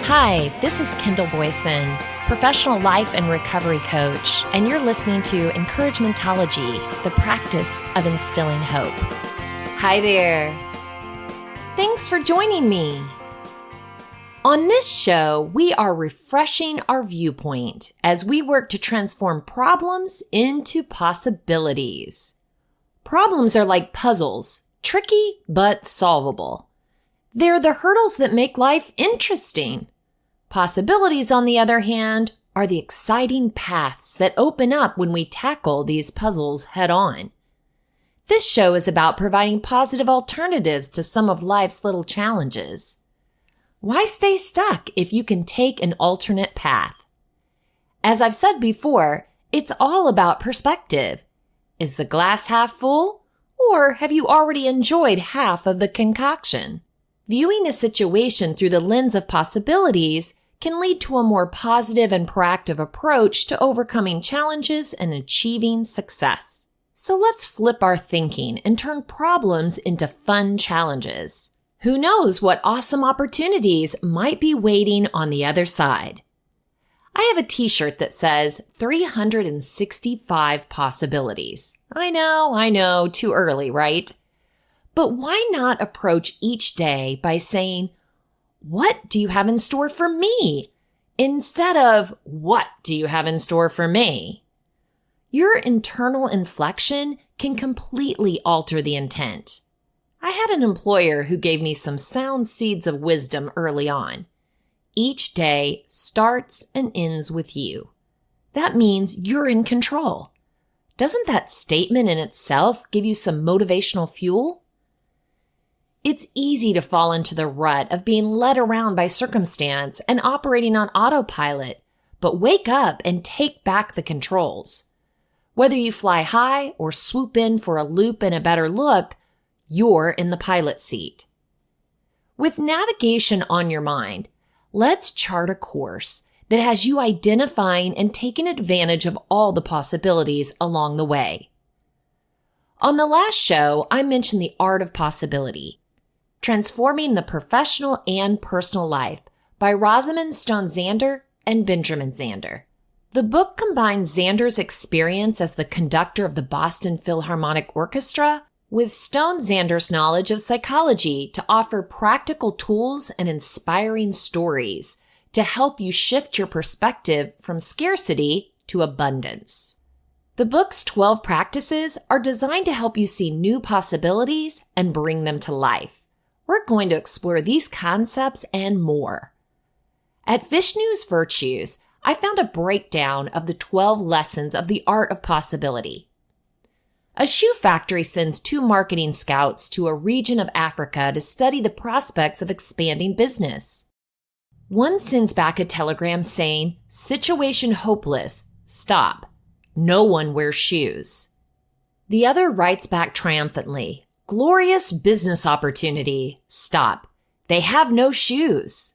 Hi, this is Kendall Boyson, professional life and recovery coach, and you're listening to Encouragementology, the practice of instilling hope. Hi there. Thanks for joining me. On this show, we are refreshing our viewpoint as we work to transform problems into possibilities. Problems are like puzzles, tricky but solvable. They're the hurdles that make life interesting. Possibilities, on the other hand, are the exciting paths that open up when we tackle these puzzles head on. This show is about providing positive alternatives to some of life's little challenges. Why stay stuck if you can take an alternate path? As I've said before, it's all about perspective. Is the glass half full, or have you already enjoyed half of the concoction? Viewing a situation through the lens of possibilities can lead to a more positive and proactive approach to overcoming challenges and achieving success. So let's flip our thinking and turn problems into fun challenges. Who knows what awesome opportunities might be waiting on the other side? I have a t-shirt that says 365 possibilities. I know, too early, right? But why not approach each day by saying, what do you have in store for me? Instead of, what do you have in store for me? Your internal inflection can completely alter the intent. I had an employer who gave me some sound seeds of wisdom early on. Each day starts and ends with you. That means you're in control. Doesn't that statement in itself give you some motivational fuel? It's easy to fall into the rut of being led around by circumstance and operating on autopilot, but wake up and take back the controls. Whether you fly high or swoop in for a loop and a better look, you're in the pilot seat. With navigation on your mind, let's chart a course that has you identifying and taking advantage of all the possibilities along the way. On the last show, I mentioned the art of possibility. Transforming the Professional and Personal Life by Rosamund Stone Zander and Benjamin Zander. The book combines Zander's experience as the conductor of the Boston Philharmonic Orchestra with Stone Zander's knowledge of psychology to offer practical tools and inspiring stories to help you shift your perspective from scarcity to abundance. The book's 12 practices are designed to help you see new possibilities and bring them to life. We're going to explore these concepts and more. At Vishnu's Virtues, I found a breakdown of the 12 lessons of the art of possibility. A shoe factory sends 2 marketing scouts to a region of Africa to study the prospects of expanding business. One sends back a telegram saying, "Situation hopeless. Stop. No one wears shoes." The other writes back triumphantly, "Glorious business opportunity. Stop. They have no shoes."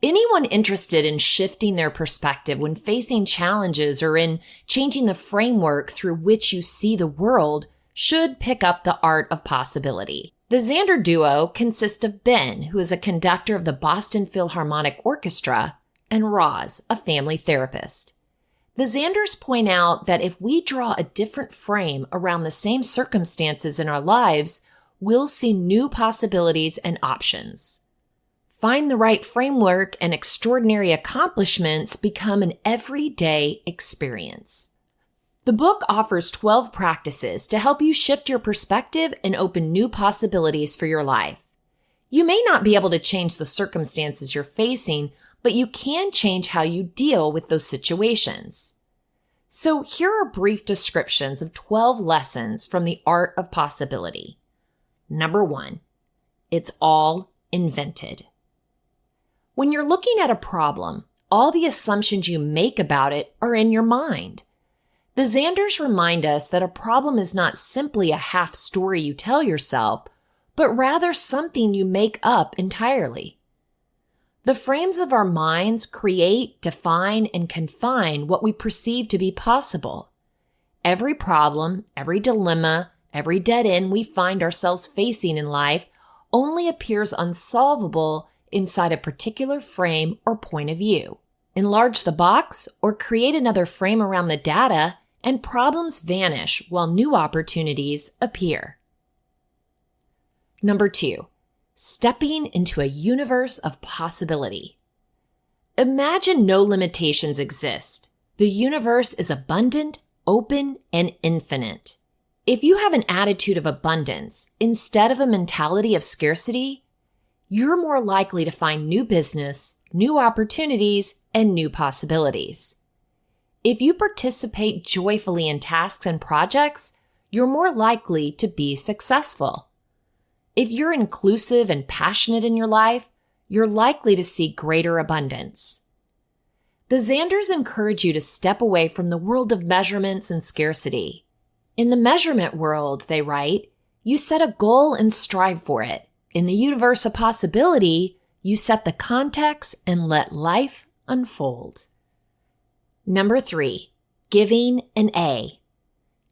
Anyone interested in shifting their perspective when facing challenges or in changing the framework through which you see the world should pick up the art of possibility. The Zander duo consists of Ben, who is a conductor of the Boston Philharmonic Orchestra, and Roz, a family therapist. The Zanders point out that if we draw a different frame around the same circumstances in our lives, we'll see new possibilities and options. Find the right framework and extraordinary accomplishments become an everyday experience. The book offers 12 practices to help you shift your perspective and open new possibilities for your life. You may not be able to change the circumstances you're facing, but you can change how you deal with those situations. So here are brief descriptions of 12 lessons from the art of possibility. Number 1, it's all invented. When you're looking at a problem, all the assumptions you make about it are in your mind. The Zanders remind us that a problem is not simply a half story you tell yourself, but rather something you make up entirely. The frames of our minds create, define, and confine what we perceive to be possible. Every problem, every dilemma, every dead end we find ourselves facing in life only appears unsolvable inside a particular frame or point of view. Enlarge the box or create another frame around the data, and problems vanish while new opportunities appear. Number 2, stepping into a universe of possibility. Imagine no limitations exist. The universe is abundant, open, and infinite. If you have an attitude of abundance instead of a mentality of scarcity, you're more likely to find new business, new opportunities, and new possibilities. If you participate joyfully in tasks and projects, you're more likely to be successful. If you're inclusive and passionate in your life, you're likely to see greater abundance. The Zanders encourage you to step away from the world of measurements and scarcity. In the measurement world, they write, you set a goal and strive for it. In the universe of possibility, you set the context and let life unfold. Number 3, giving an A.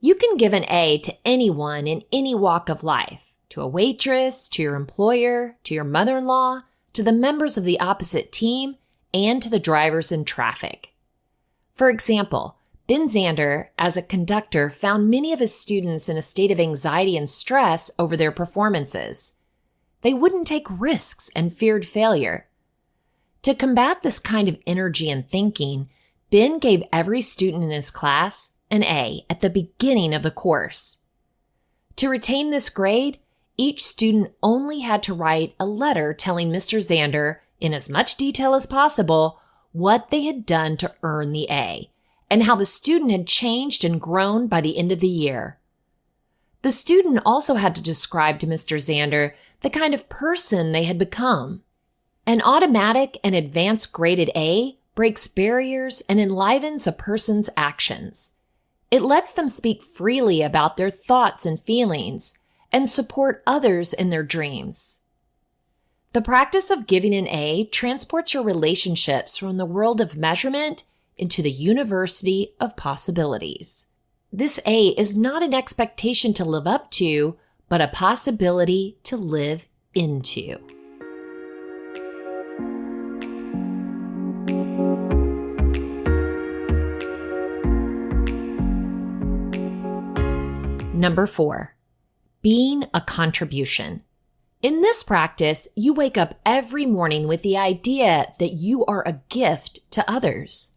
You can give an A to anyone in any walk of life, to a waitress, to your employer, to your mother-in-law, to the members of the opposite team, and to the drivers in traffic. For example, Ben Zander, as a conductor, found many of his students in a state of anxiety and stress over their performances. They wouldn't take risks and feared failure. To combat this kind of energy and thinking, Ben gave every student in his class an A at the beginning of the course. To retain this grade, each student only had to write a letter telling Mr. Zander, in as much detail as possible, what they had done to earn the A, and how the student had changed and grown by the end of the year. The student also had to describe to Mr. Zander the kind of person they had become. An automatic and advanced graded A breaks barriers and enlivens a person's actions. It lets them speak freely about their thoughts and feelings and support others in their dreams. The practice of giving an A transports your relationships from the world of measurement into the university of possibilities. This A is not an expectation to live up to, but a possibility to live into. Number 4, being a contribution. In this practice, you wake up every morning with the idea that you are a gift to others.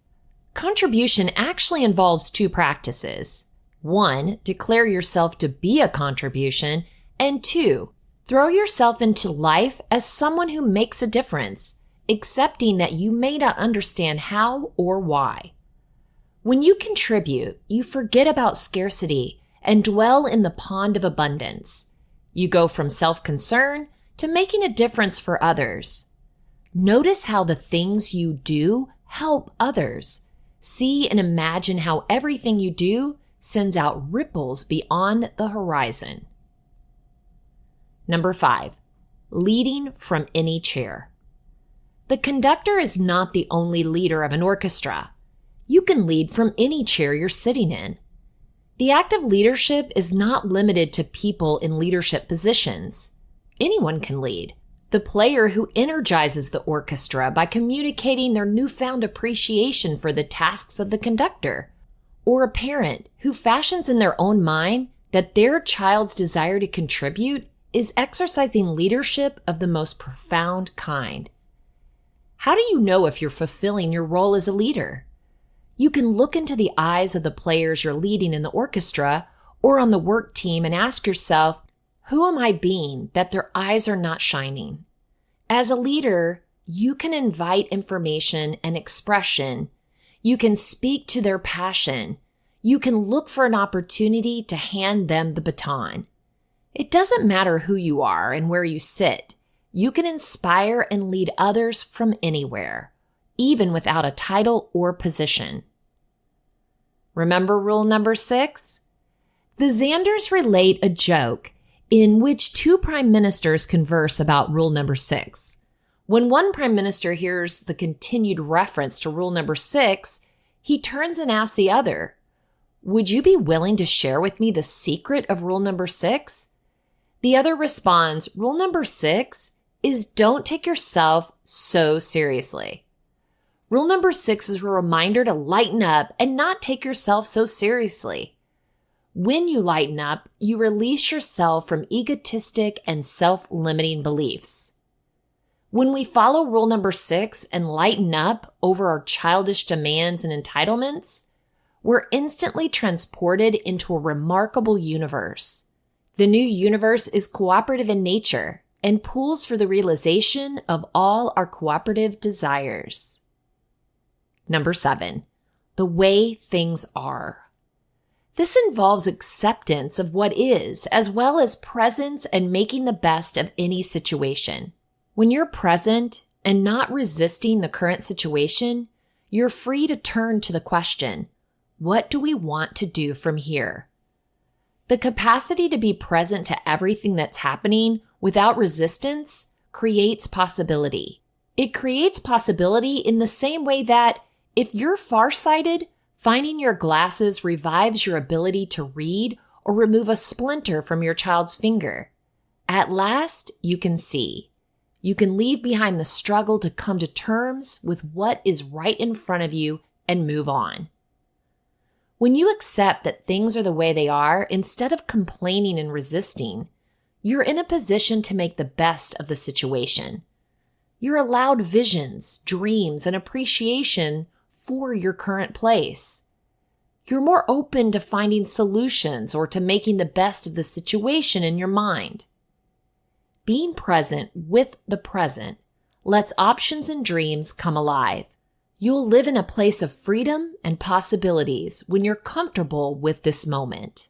Contribution actually involves 2 practices. 1, declare yourself to be a contribution, and 2, throw yourself into life as someone who makes a difference, accepting that you may not understand how or why. When you contribute, you forget about scarcity and dwell in the pond of abundance. You go from self-concern to making a difference for others. Notice how the things you do help others. See and imagine how everything you do sends out ripples beyond the horizon. Number 5, leading from any chair. The conductor is not the only leader of an orchestra. You can lead from any chair you're sitting in. The act of leadership is not limited to people in leadership positions. Anyone can lead. The player who energizes the orchestra by communicating their newfound appreciation for the tasks of the conductor, or a parent who fashions in their own mind that their child's desire to contribute is exercising leadership of the most profound kind. How do you know if you're fulfilling your role as a leader? You can look into the eyes of the players you're leading in the orchestra or on the work team and ask yourself, who am I being that their eyes are not shining? As a leader, you can invite information and expression. You can speak to their passion. You can look for an opportunity to hand them the baton. It doesn't matter who you are and where you sit. You can inspire and lead others from anywhere, even without a title or position. Remember rule number 6? The Zanders relate a joke in which 2 prime ministers converse about rule number 6. When one prime minister hears the continued reference to rule number 6, he turns and asks the other, "Would you be willing to share with me the secret of rule number 6? The other responds, "Rule number 6 is don't take yourself so seriously. Rule number 6 is a reminder to lighten up and not take yourself so seriously. When you lighten up, you release yourself from egotistic and self-limiting beliefs. When we follow rule number 6 and lighten up over our childish demands and entitlements, we're instantly transported into a remarkable universe. The new universe is cooperative in nature and pools for the realization of all our cooperative desires. Number 7, the way things are. This involves acceptance of what is, as well as presence and making the best of any situation. When you're present and not resisting the current situation, you're free to turn to the question, what do we want to do from here? The capacity to be present to everything that's happening without resistance creates possibility. It creates possibility in the same way that if you're farsighted, finding your glasses revives your ability to read or remove a splinter from your child's finger. At last, you can see. You can leave behind the struggle to come to terms with what is right in front of you and move on. When you accept that things are the way they are, instead of complaining and resisting, you're in a position to make the best of the situation. You're allowed visions, dreams, and appreciation for your current place. You're more open to finding solutions or to making the best of the situation in your mind. Being present with the present lets options and dreams come alive. You'll live in a place of freedom and possibilities when you're comfortable with this moment.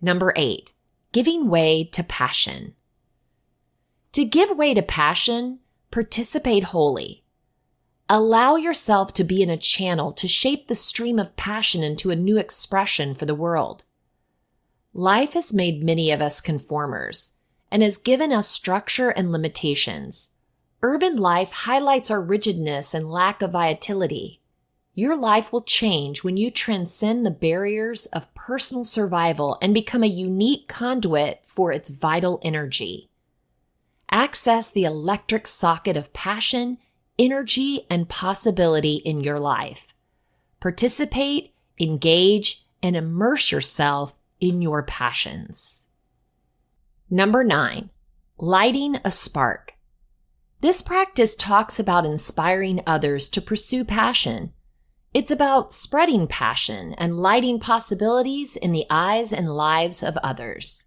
Number 8, giving way to passion. To give way to passion, participate wholly. Allow yourself to be in a channel to shape the stream of passion into a new expression for the world. Life has made many of us conformers and has given us structure and limitations. Urban life highlights our rigidness and lack of volatility. Your life will change when you transcend the barriers of personal survival and become a unique conduit for its vital energy. Access the electric socket of passion, energy, and possibility in your life. Participate, engage, and immerse yourself in your passions. Number 9, lighting a spark. This practice talks about inspiring others to pursue passion. It's about spreading passion and lighting possibilities in the eyes and lives of others.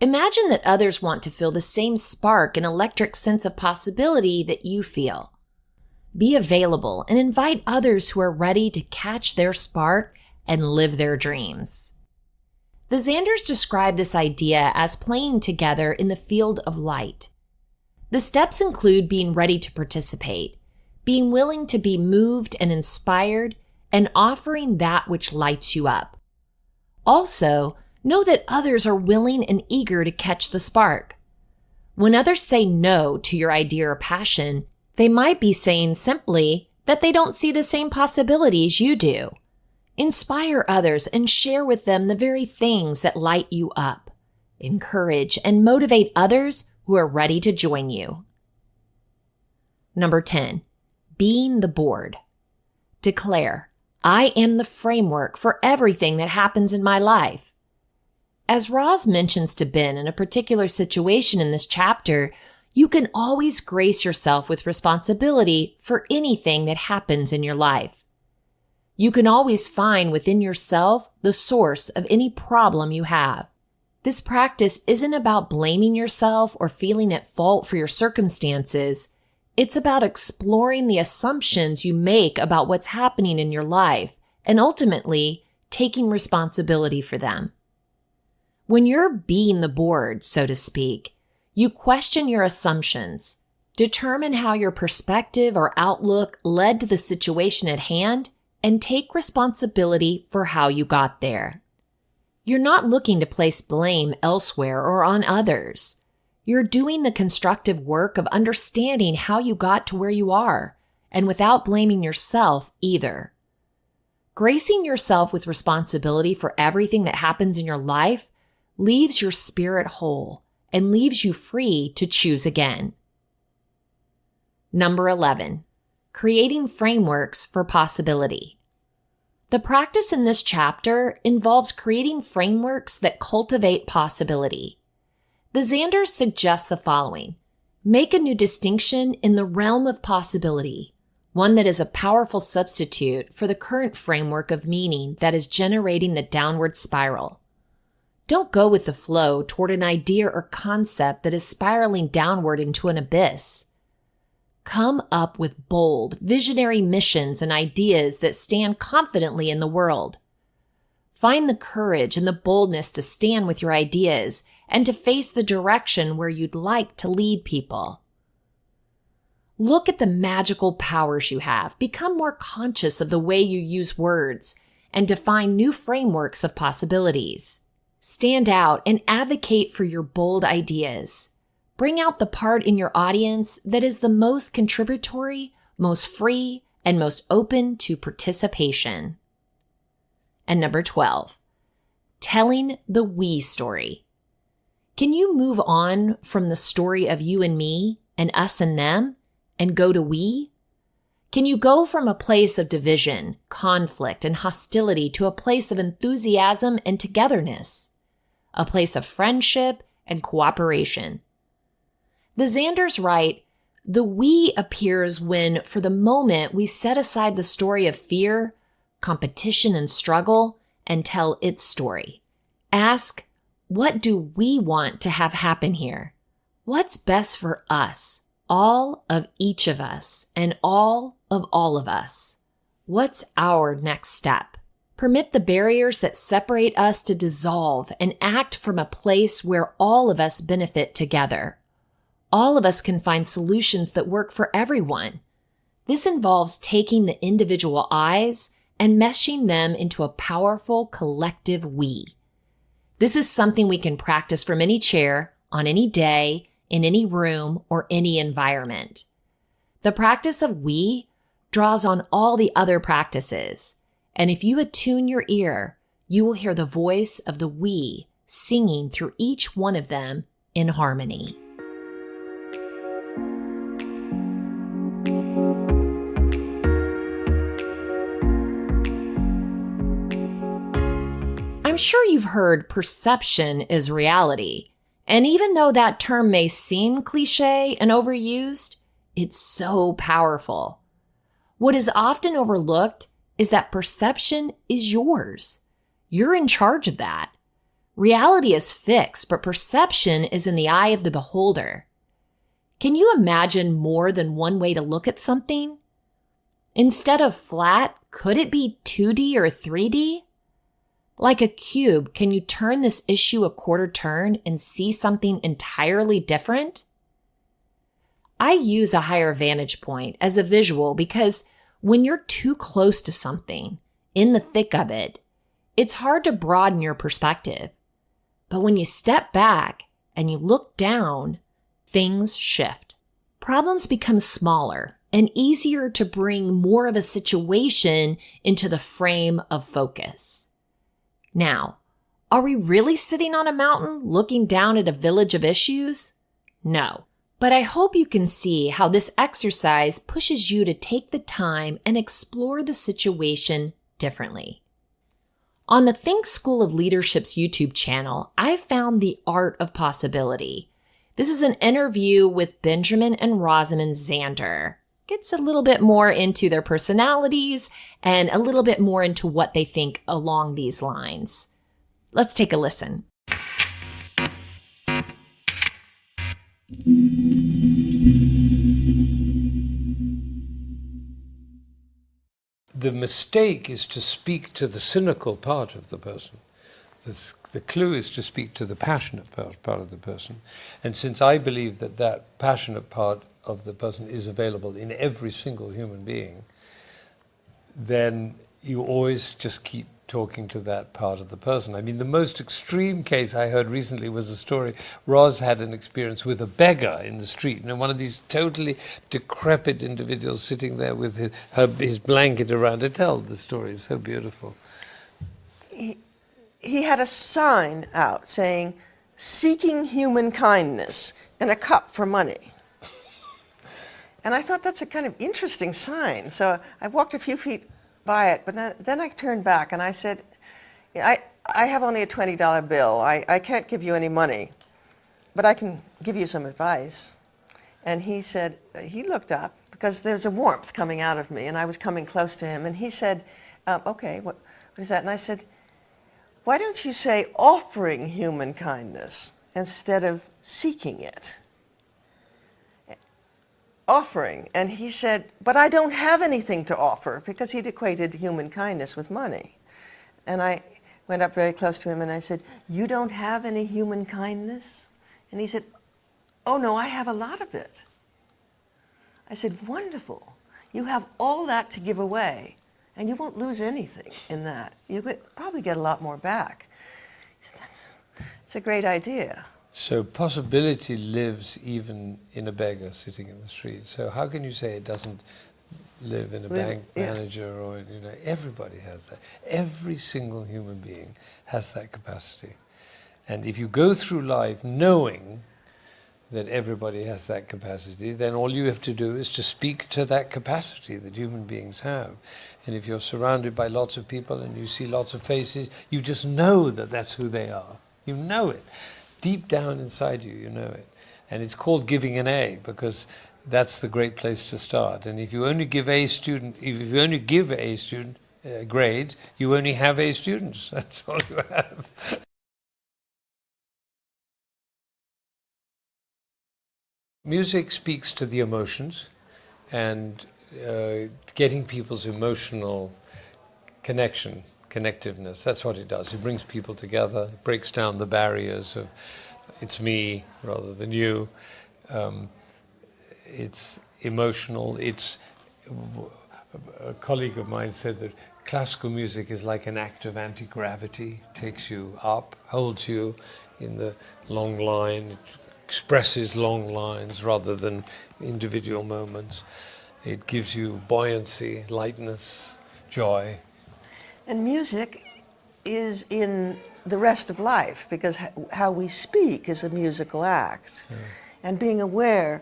Imagine that others want to feel the same spark and electric sense of possibility that you feel. Be available and invite others who are ready to catch their spark and live their dreams. The Zanders describe this idea as playing together in the field of light. The steps include being ready to participate, being willing to be moved and inspired, and offering that which lights you up. Also, know that others are willing and eager to catch the spark. When others say no to your idea or passion, they might be saying simply that they don't see the same possibilities you do. Inspire others and share with them the very things that light you up. Encourage and motivate others who are ready to join you. Number 10, being the board. Declare, I am the framework for everything that happens in my life. As Roz mentions to Ben in a particular situation in this chapter, you can always grace yourself with responsibility for anything that happens in your life. You can always find within yourself the source of any problem you have. This practice isn't about blaming yourself or feeling at fault for your circumstances. It's about exploring the assumptions you make about what's happening in your life and ultimately taking responsibility for them. When you're being the board, so to speak, you question your assumptions, determine how your perspective or outlook led to the situation at hand, and take responsibility for how you got there. You're not looking to place blame elsewhere or on others. You're doing the constructive work of understanding how you got to where you are, and without blaming yourself either. Gracing yourself with responsibility for everything that happens in your life leaves your spirit whole and leaves you free to choose again. Number 11, creating frameworks for possibility. The practice in this chapter involves creating frameworks that cultivate possibility. The Xanders suggest the following. Make a new distinction in the realm of possibility, one that is a powerful substitute for the current framework of meaning that is generating the downward spiral. Don't go with the flow toward an idea or concept that is spiraling downward into an abyss. Come up with bold, visionary missions and ideas that stand confidently in the world. Find the courage and the boldness to stand with your ideas and to face the direction where you'd like to lead people. Look at the magical powers you have. Become more conscious of the way you use words and define new frameworks of possibilities. Stand out and advocate for your bold ideas. Bring out the part in your audience that is the most contributory, most free, and most open to participation. And number 12, telling the we story. Can you move on from the story of you and me and us and them and go to we? Can you go from a place of division, conflict, and hostility to a place of enthusiasm and togetherness, a place of friendship and cooperation? The Xanders write, the we appears when, for the moment, we set aside the story of fear, competition, and struggle and tell its story. Ask, what do we want to have happen here? What's best for us? All of each of us and all of us. What's our next step? Permit the barriers that separate us to dissolve and act from a place where all of us benefit together. All of us can find solutions that work for everyone. This involves taking the individual I's and meshing them into a powerful collective we. This is something we can practice from any chair, on any day, in any room, or any environment. The practice of we draws on all the other practices, and if you attune your ear, you will hear the voice of the we singing through each one of them in harmony. I'm sure you've heard perception is reality. And even though that term may seem cliche and overused, it's so powerful. What is often overlooked is that perception is yours. You're in charge of that. Reality is fixed, but perception is in the eye of the beholder. Can you imagine more than one way to look at something? Instead of flat, could it be 2D or 3D? Like a cube, can you turn this issue a quarter turn and see something entirely different? I use a higher vantage point as a visual because when you're too close to something, in the thick of it, it's hard to broaden your perspective. But when you step back and you look down, things shift. Problems become smaller and easier to bring more of a situation into the frame of focus. Now, are we really sitting on a mountain looking down at a village of issues? No. But I hope you can see how this exercise pushes you to take the time and explore the situation differently. On the Think School of Leadership's YouTube channel, I found The Art of Possibility. This is an interview with Benjamin and Rosamond Xander. Gets a little bit more into their personalities and a little bit more into what they think along these lines. Let's take a listen. The mistake is to speak to the cynical part of the person. The clue is to speak to the passionate part of the person. And since I believe that that passionate part of the person is available in every single human being, then you always just keep talking to that part of the person. I mean, the most extreme case I heard recently was a story. Roz had an experience with a beggar in the street, and one of these totally decrepit individuals sitting there with his blanket around her. Tell the story, it's so beautiful. He had a sign out saying, seeking human kindness and a cup for money. And I thought that's a kind of interesting sign. So I walked a few feet by it, but then I turned back and I said, I have only a $20 bill. I can't give you any money, but I can give you some advice. And he said, he looked up because there's a warmth coming out of me, and I was coming close to him. And he said, okay, what is that? And I said, why don't you say offering human kindness instead of seeking it? Offering. And he said, but I don't have anything to offer, because he'd equated human kindness with money. And I went up very close to him and I said, you don't have any human kindness? And he said, oh no, I have a lot of it. I said, wonderful. You have all that to give away, and you won't lose anything in that. You could probably get a lot more back. He said, that's a great idea. So possibility lives even in a beggar sitting in the street. So how can you say it doesn't live in a bank manager or, you know, everybody has that. Every single human being has that capacity. And if you go through life knowing that everybody has that capacity, then all you have to do is to speak to that capacity that human beings have. And if you're surrounded by lots of people and you see lots of faces, you just know that that's who they are. You know it. Deep down inside you, you know it. And it's called giving an A, because that's the great place to start. And if you only give A student, if you only give A student grades, you only have A students. That's all you have. Music speaks to the emotions, and getting people's emotional connectiveness, that's what it does. It brings people together, it breaks down the barriers of it's me rather than you. It's emotional. It's a colleague of mine said that classical music is like an act of anti-gravity, takes you up, holds you in the long line, it expresses long lines rather than individual moments. It gives you buoyancy, lightness, joy. And music is in the rest of life, because how we speak is a musical act. Yeah. And being aware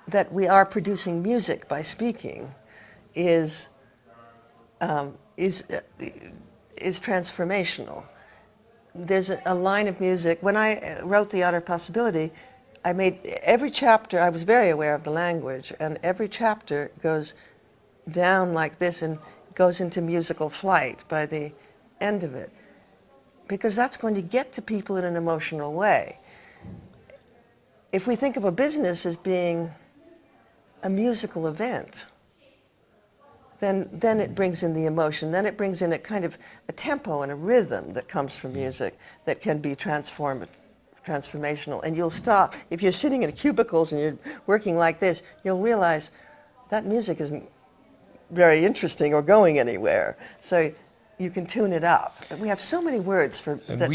that we are producing music by speaking is transformational. There's a line of music. When I wrote The Art of Possibility, I made every chapter, I was very aware of the language, and every chapter goes down like this and goes into musical flight by the end of it, because that's going to get to people in an emotional way. If we think of a business as being a musical event, then it brings in the emotion, then it brings in a kind of a tempo and a rhythm that comes from music that can be transformational. And you'll stop, if you're sitting in cubicles and you're working like this, you'll realize that music isn't very interesting or going anywhere. So you can tune it up. We have so many words for that.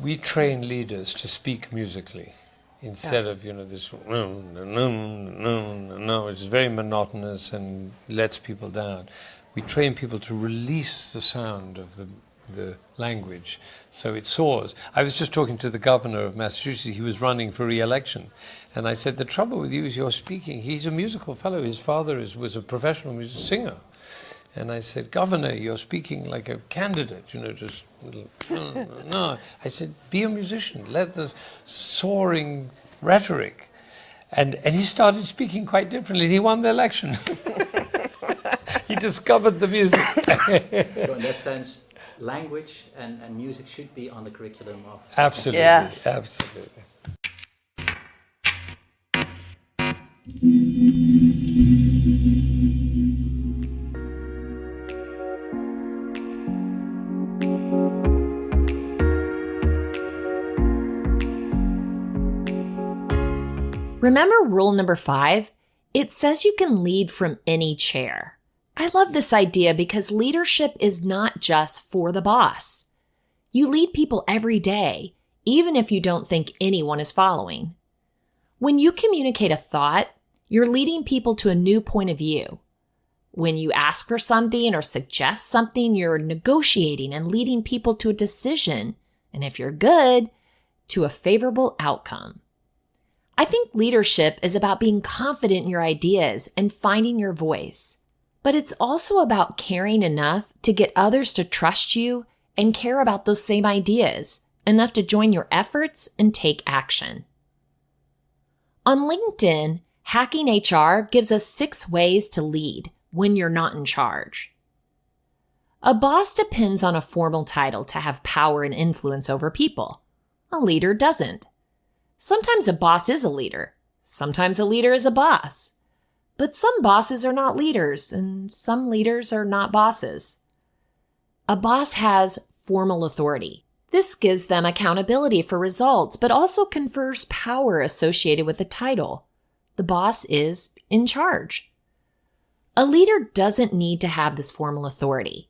We train leaders to speak musically instead of, you know, this no, it's very monotonous and lets people down. We train people to release the sound of the language so it soars. I was just talking to the governor of Massachusetts. He was running for re-election, and I said, the trouble with you is you're speaking. He's a musical fellow. His father was a professional music singer. And I said, Governor, you're speaking like a candidate, you know, just no. I said, be a musician. Let the soaring rhetoric. And he started speaking quite differently. He won the election. He discovered the music. So in that sense, language and music should be on the curriculum of... Absolutely, yes. Absolutely. Remember rule number 5? It says you can lead from any chair. I love this idea because leadership is not just for the boss. You lead people every day, even if you don't think anyone is following. When you communicate a thought, you're leading people to a new point of view. When you ask for something or suggest something, you're negotiating and leading people to a decision. And if you're good, to a favorable outcome. I think leadership is about being confident in your ideas and finding your voice, but it's also about caring enough to get others to trust you and care about those same ideas, enough to join your efforts and take action. On LinkedIn, Hacking HR gives us 6 ways to lead when you're not in charge. A boss depends on a formal title to have power and influence over people. A leader doesn't. Sometimes a boss is a leader. Sometimes a leader is a boss. But some bosses are not leaders, and some leaders are not bosses. A boss has formal authority. This gives them accountability for results, but also confers power associated with the title. The boss is in charge. A leader doesn't need to have this formal authority.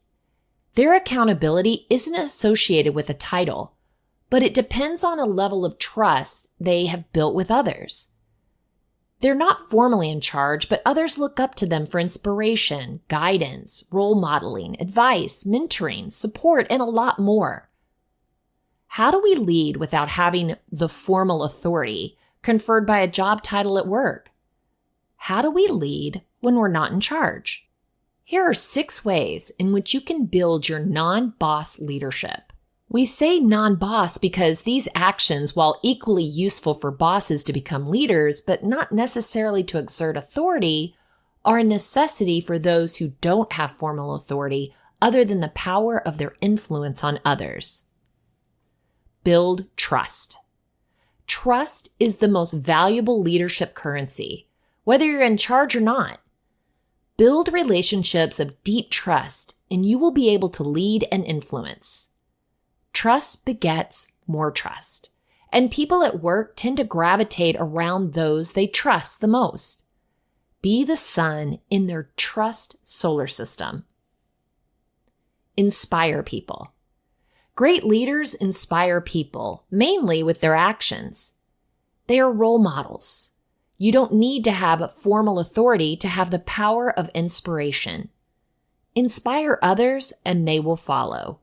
Their accountability isn't associated with a title, but it depends on a level of trust they have built with others. They're not formally in charge, but others look up to them for inspiration, guidance, role modeling, advice, mentoring, support, and a lot more. How do we lead without having the formal authority conferred by a job title at work? How do we lead when we're not in charge? Here are 6 ways in which you can build your non-boss leadership. We say non-boss because these actions, while equally useful for bosses to become leaders, but not necessarily to exert authority, are a necessity for those who don't have formal authority other than the power of their influence on others. Build trust. Trust is the most valuable leadership currency, whether you're in charge or not. Build relationships of deep trust, and you will be able to lead and influence. Trust begets more trust, and people at work tend to gravitate around those they trust the most. Be the sun in their trust solar system. Inspire people. Great leaders inspire people, mainly with their actions. They are role models. You don't need to have formal authority to have the power of inspiration. Inspire others and they will follow.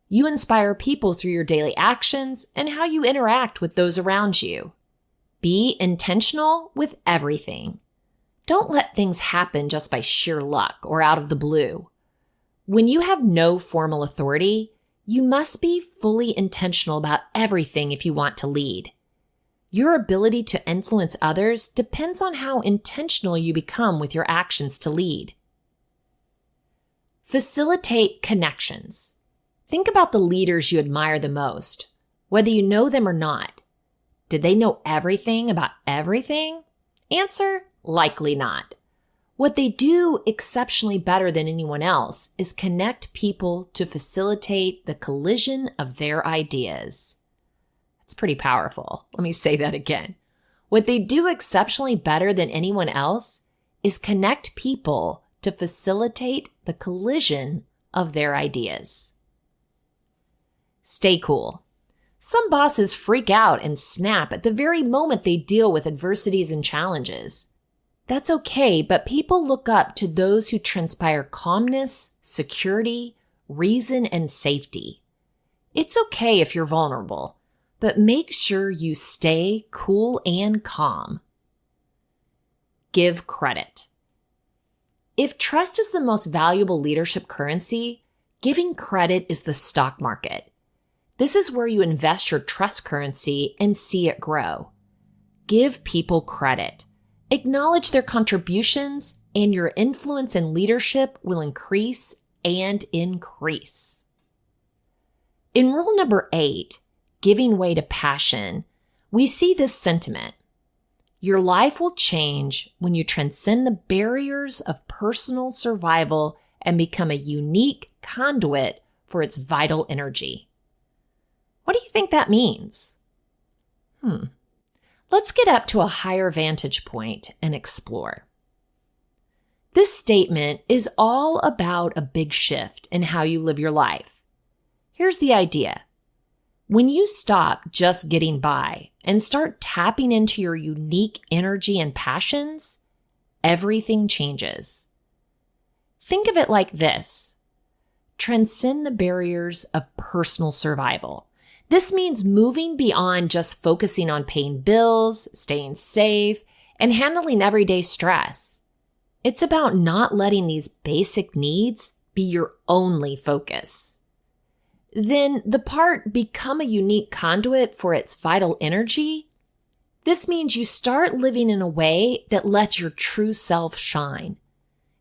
You inspire people through your daily actions and how you interact with those around you. Be intentional with everything. Don't let things happen just by sheer luck or out of the blue. When you have no formal authority, you must be fully intentional about everything if you want to lead. Your ability to influence others depends on how intentional you become with your actions to lead. Facilitate connections. Think about the leaders you admire the most, whether you know them or not. Did they know everything about everything? Answer, likely not. What they do exceptionally better than anyone else is connect people to facilitate the collision of their ideas. That's pretty powerful. Let me say that again. What they do exceptionally better than anyone else is connect people to facilitate the collision of their ideas. Stay cool. Some bosses freak out and snap at the very moment they deal with adversities and challenges. That's okay, but people look up to those who transpire calmness, security, reason, and safety. It's okay if you're vulnerable, but make sure you stay cool and calm. Give credit. If trust is the most valuable leadership currency, giving credit is the stock market. This is where you invest your trust currency and see it grow. Give people credit. Acknowledge their contributions, and your influence and leadership will increase and increase. In rule number 8, giving way to passion, we see this sentiment. Your life will change when you transcend the barriers of personal survival and become a unique conduit for its vital energy. What do you think that means? Let's get up to a higher vantage point and explore. This statement is all about a big shift in how you live your life. Here's the idea. When you stop just getting by and start tapping into your unique energy and passions, everything changes. Think of it like this. Transcend the barriers of personal survival. This means moving beyond just focusing on paying bills, staying safe, and handling everyday stress. It's about not letting these basic needs be your only focus. Then the part become a unique conduit for its vital energy. This means you start living in a way that lets your true self shine.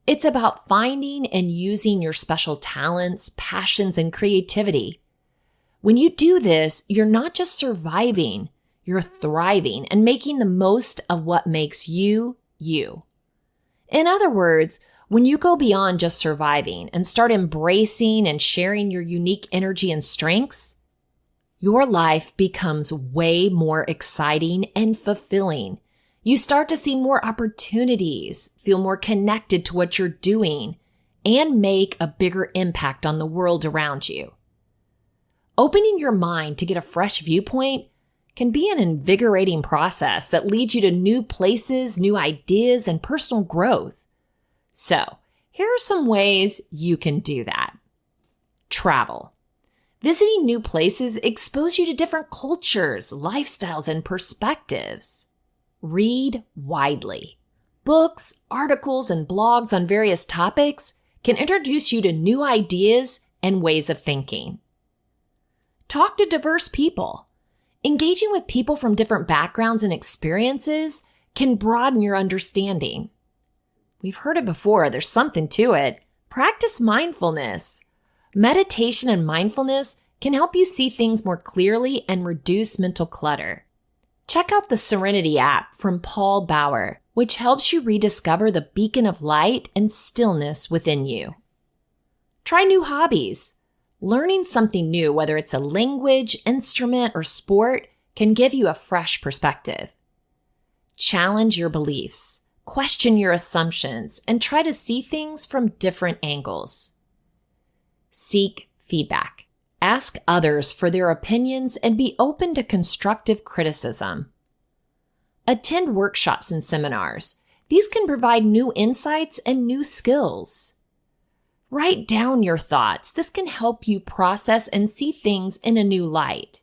It's about finding and using your special talents, passions, and creativity. When you do this, you're not just surviving, you're thriving and making the most of what makes you, you. In other words, when you go beyond just surviving and start embracing and sharing your unique energy and strengths, your life becomes way more exciting and fulfilling. You start to see more opportunities, feel more connected to what you're doing, and make a bigger impact on the world around you. Opening your mind to get a fresh viewpoint can be an invigorating process that leads you to new places, new ideas, and personal growth. So, here are some ways you can do that. Travel. Visiting new places expose you to different cultures, lifestyles, and perspectives. Read widely. Books, articles, and blogs on various topics can introduce you to new ideas and ways of thinking. Talk to diverse people. Engaging with people from different backgrounds and experiences can broaden your understanding. We've heard it before, there's something to it. Practice mindfulness. Meditation and mindfulness can help you see things more clearly and reduce mental clutter. Check out the Serenity app from Paul Bauer, which helps you rediscover the beacon of light and stillness within you. Try new hobbies. Learning something new, whether it's a language, instrument, or sport, can give you a fresh perspective. Challenge your beliefs, question your assumptions, and try to see things from different angles. Seek feedback. Ask others for their opinions and be open to constructive criticism. Attend workshops and seminars. These can provide new insights and new skills. Write down your thoughts. This can help you process and see things in a new light.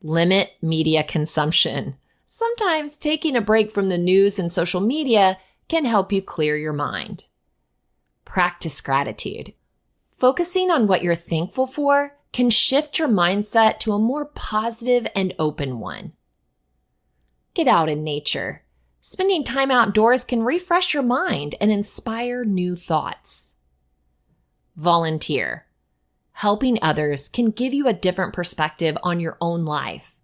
Limit media consumption. Sometimes taking a break from the news and social media can help you clear your mind. Practice gratitude. Focusing on what you're thankful for can shift your mindset to a more positive and open one. Get out in nature. Spending time outdoors can refresh your mind and inspire new thoughts. Volunteer. Helping others can give you a different perspective on your own life.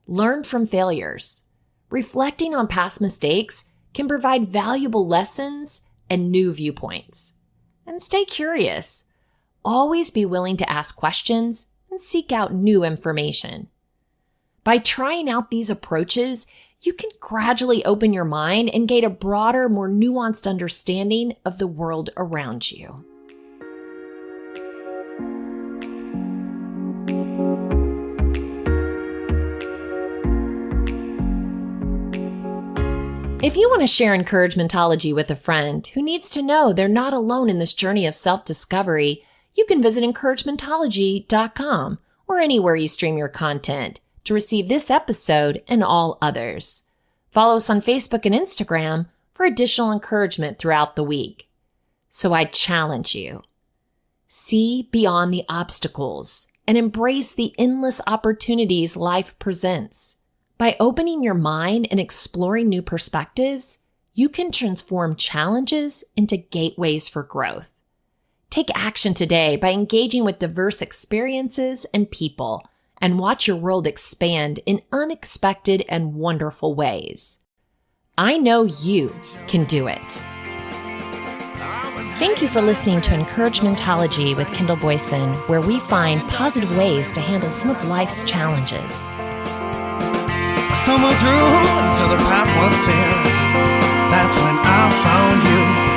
Learn from failures. Reflecting on past mistakes can provide valuable lessons and new viewpoints. And stay curious. Always be willing to ask questions and seek out new information. By trying out these approaches, you can gradually open your mind and gain a broader, more nuanced understanding of the world around you. If you want to share encouragementology with a friend who needs to know they're not alone in this journey of self-discovery, you can visit encouragementology.com or anywhere you stream your content to receive this episode and all others. Follow us on Facebook and Instagram for additional encouragement throughout the week. So I challenge you. See beyond the obstacles and embrace the endless opportunities life presents. By opening your mind and exploring new perspectives, you can transform challenges into gateways for growth. Take action today by engaging with diverse experiences and people, and watch your world expand in unexpected and wonderful ways. I know you can do it. Thank you for listening to Encouragementology with Kendall Boyson, where we find positive ways to handle some of life's challenges. Stumbled through until the path was clear. That's when I found you.